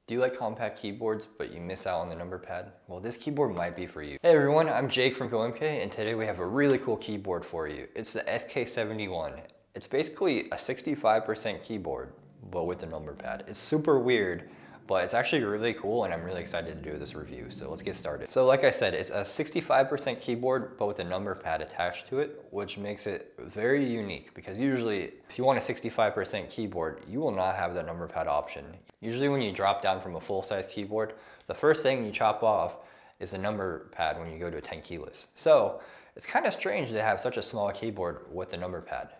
Do you like compact keyboards, but you miss out on the number pad? Well, this keyboard might be for you. Hey everyone, I'm Jake from GoMK, and today we have a really cool keyboard for you. It's the SK71. It's basically a 65% keyboard, but with a number pad. It's super weird, but it's actually really cool, and I'm really excited to do this review, so let's get started. So like I said, it's a 65% keyboard, but with a number pad attached to it, which makes it very unique, because usually, if you want a 65% keyboard, you will not have that number pad option. Usually when you drop down from a full-size keyboard, the first thing you chop off is the number pad when you go to a 10 keyless. So it's kind of strange to have such a small keyboard with the number pad.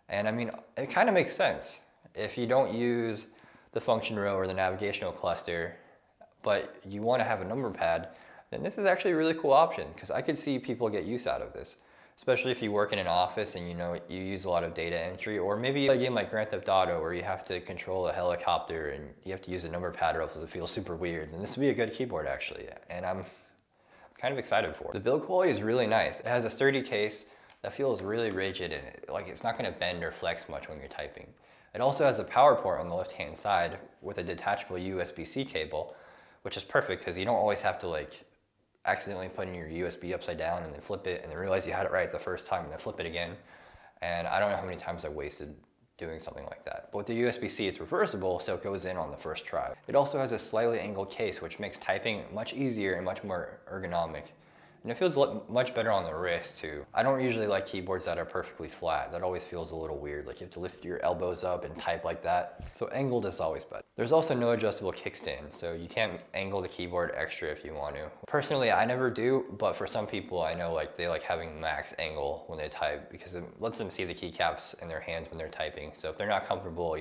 And I mean, it kind of makes sense. If you don't use the function row or the navigational cluster, but you want to have a number pad, then this is actually a really cool option, because I could see people get use out of this. Especially if you work in an office and you use a lot of data entry, or maybe a game like Grand Theft Auto where you have to control a helicopter and you have to use a number pad or else it feels super weird. And this would be a good keyboard actually, and I'm kind of excited for it. The build quality is really nice. It has a sturdy case that feels really rigid and it's not going to bend or flex much when you're typing. It also has a power port on the left hand side with a detachable USB-C cable, which is perfect because you don't always have to accidentally put in your USB upside down and then flip it and then realize you had it right the first time and then flip it again. And I don't know how many times I wasted doing something like that. But with the USB-C, it's reversible, so it goes in on the first try. It also has a slightly angled case, which makes typing much easier and much more ergonomic. And it feels much better on the wrist too. I don't usually like keyboards that are perfectly flat. That always feels a little weird, like you have to lift your elbows up and type like that. So angled is always better. There's also no adjustable kickstand, so you can't angle the keyboard extra if you want to. Personally, I never do, but for some people I know they like having max angle when they type because it lets them see the keycaps in their hands when they're typing. So if they're not comfortable,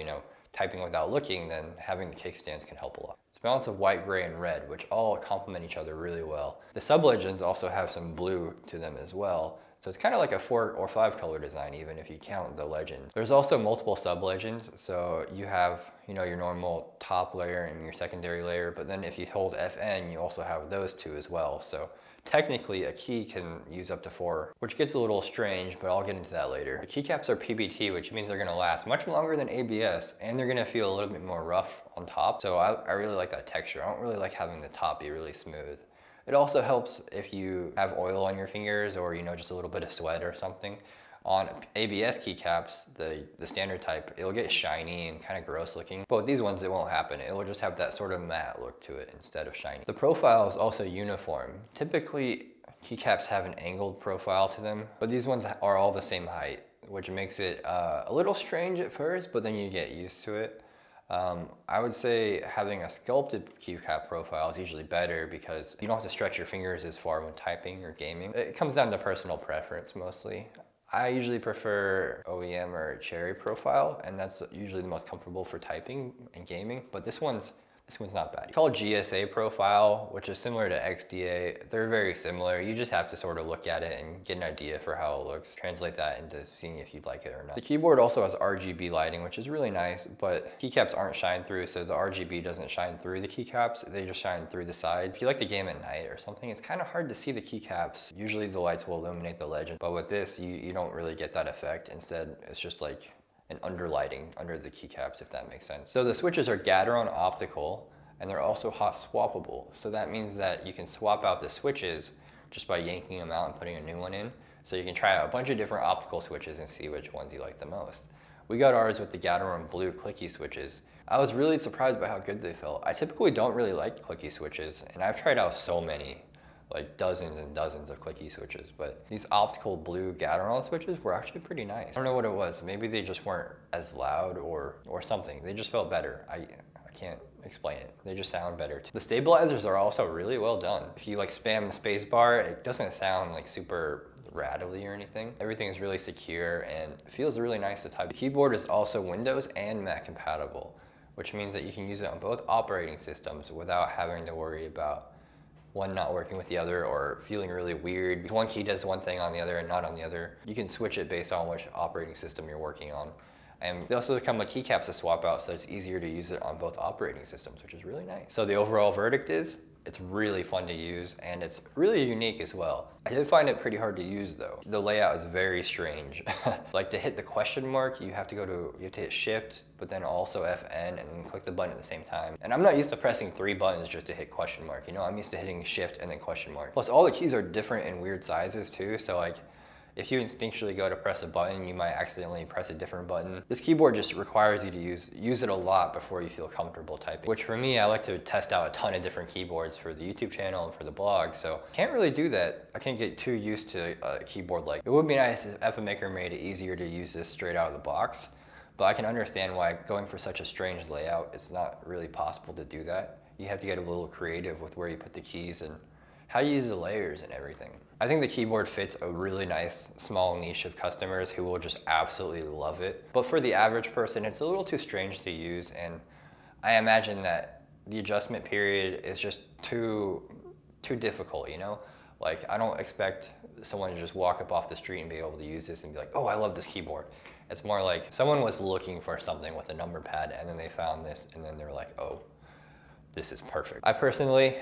typing without looking, then having the kickstands can help a lot. It's a balance of white, gray, and red, which all complement each other really well. The sub-legends also have some blue to them as well, so it's kind of like a 4 or 5 color design even if you count the legends. There's also multiple sub-legends, so you have your normal top layer and your secondary layer, but then if you hold FN, you also have those two as well. So technically a key can use up to 4, which gets a little strange, but I'll get into that later. The keycaps are PBT, which means they're going to last much longer than ABS, and they're going to feel a little bit more rough on top. So I really like that texture. I don't really like having the top be really smooth. It also helps if you have oil on your fingers or just a little bit of sweat or something. On ABS keycaps, the standard type, it'll get shiny and kind of gross looking. But with these ones, it won't happen. It will just have that sort of matte look to it instead of shiny. The profile is also uniform. Typically, keycaps have an angled profile to them, but these ones are all the same height, which makes it a little strange at first, but then you get used to it. I would say having a sculpted keycap profile is usually better because you don't have to stretch your fingers as far when typing or gaming. It comes down to personal preference mostly. I usually prefer OEM or cherry profile, and that's usually the most comfortable for typing and gaming, but this one's not bad. It's called GSA profile, which is similar to XDA. They're very similar. You just have to sort of look at it and get an idea for how it looks, translate that into seeing if you'd like it or not. The keyboard also has Rgb lighting, which is really nice, but keycaps aren't shine through, so the Rgb doesn't shine through the keycaps. They just shine through the side. If you like to game at night or something, it's kind of hard to see the keycaps. Usually the lights will illuminate the legend, but with this, you don't really get that effect. Instead, it's just like an underlighting under the keycaps, if that makes sense. So the switches are Gateron optical, and they're also hot swappable. So that means that you can swap out the switches just by yanking them out and putting a new one in. So you can try out a bunch of different optical switches and see which ones you like the most. We got ours with the Gateron blue Clicky Switches. I was really surprised by how good they felt. I typically don't really like Clicky Switches, and I've tried out so many, like dozens and dozens of Clicky Switches, but these optical blue Gateron switches were actually pretty nice. I don't know what it was. Maybe they just weren't as loud or something. They just felt better. I can't explain it. They just sound better too. The stabilizers are also really well done. If you spam the space bar, it doesn't sound super rattly or anything. Everything is really secure and it feels really nice to type. The keyboard is also Windows and Mac compatible, which means that you can use it on both operating systems without having to worry about one not working with the other or feeling really weird. One key does one thing on the other and not on the other. You can switch it based on which operating system you're working on. And they also come with keycaps to swap out, so it's easier to use it on both operating systems, which is really nice. So the overall verdict is, it's really fun to use and it's really unique as well. I did find it pretty hard to use though. The layout is very strange. Like to hit the question mark, you have to hit shift, but then also FN and then click the button at the same time. And I'm not used to pressing 3 buttons just to hit question mark, you know, I'm used to hitting shift and then question mark. Plus all the keys are different in weird sizes too, so like, if you instinctually go to press a button, you might accidentally press a different button. This keyboard just requires you to use it a lot before you feel comfortable typing. Which for me, I like to test out a ton of different keyboards for the YouTube channel and for the blog, so can't really do that. I can't get too used to a keyboard like. It would be nice if Epomaker made it easier to use this straight out of the box, but I can understand why going for such a strange layout, it's not really possible to do that. You have to get a little creative with where you put the keys and how you use the layers and everything. I think the keyboard fits a really nice small niche of customers who will just absolutely love it. But for the average person, it's a little too strange to use, and I imagine that the adjustment period is just too difficult, you know? Like, I don't expect someone to just walk up off the street and be able to use this and be like, oh, I love this keyboard. It's more like someone was looking for something with a number pad and then they found this and then they're like, oh, this is perfect. I personally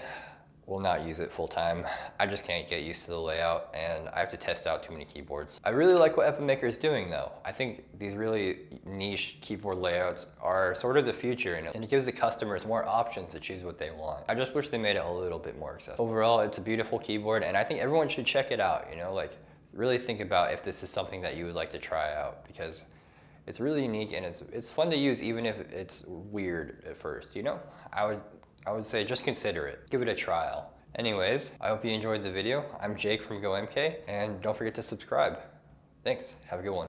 will not use it full time. I just can't get used to the layout and I have to test out too many keyboards. I really like what Epomaker is doing though. I think these really niche keyboard layouts are sort of the future and it gives the customers more options to choose what they want. I just wish they made it a little bit more accessible. Overall, it's a beautiful keyboard and I think everyone should check it out, you know, like really think about if this is something that you would like to try out because it's really unique and it's fun to use even if it's weird at first, you know? I would say just consider it. Give it a trial. Anyways, I hope you enjoyed the video. I'm Jake from GoMK, and don't forget to subscribe. Thanks. Have a good one.